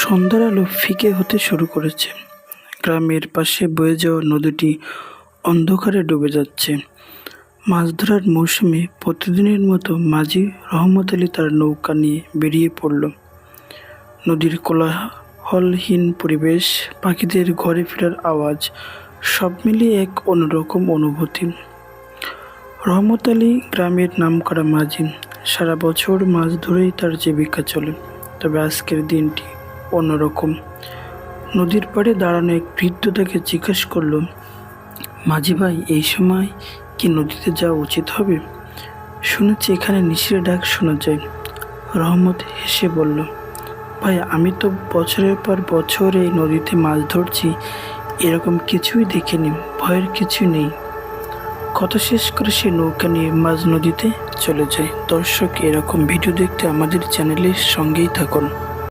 সন্ধ্যার আলো ফিকে হতে শুরু করেছে। গ্রামের পাশে বয়ে যাওয়া নদীটি অন্ধকারে ডুবে যাচ্ছে। মাছ ধরার মৌসুমে প্রতিদিনের মতো মাঝি রহমত আলী তার নৌকা নিয়ে বেরিয়ে পড়ল। নদীর কোলাহলহীন পরিবেশ, পাখিদের ঘরে ফেরার আওয়াজ, সব মিলিয়ে এক অন্যরকম অনুভূতি। রহমত আলী গ্রামের নামকরা মাঝি, সারা বছর মাছ ধরেই তার জীবিকা চলে। তবে আজকের দিনটি অন্যরকম। নদীর পাড়ে দাঁড়ানো এক বৃদ্ধ তাকে জিজ্ঞেস করল, মাঝি ভাই, এই সময় কি নদীতে যাওয়া উচিত হবে? শুনেছি এখানে নিশির ডাক শোনা যায়। রহমত হেসে বলল, ভাই, আমি তো বছরের পর বছর এই নদীতে মাছ ধরছি, এরকম কিছুই দেখিনি, ভয়ের কিছু নেই। কথা শেষ করে সে নৌকা নিয়ে মাঝ নদীতে চলে যায়। দর্শক, এরকম ভিডিও দেখতে আমাদের চ্যানেলের সঙ্গেই থাকুন।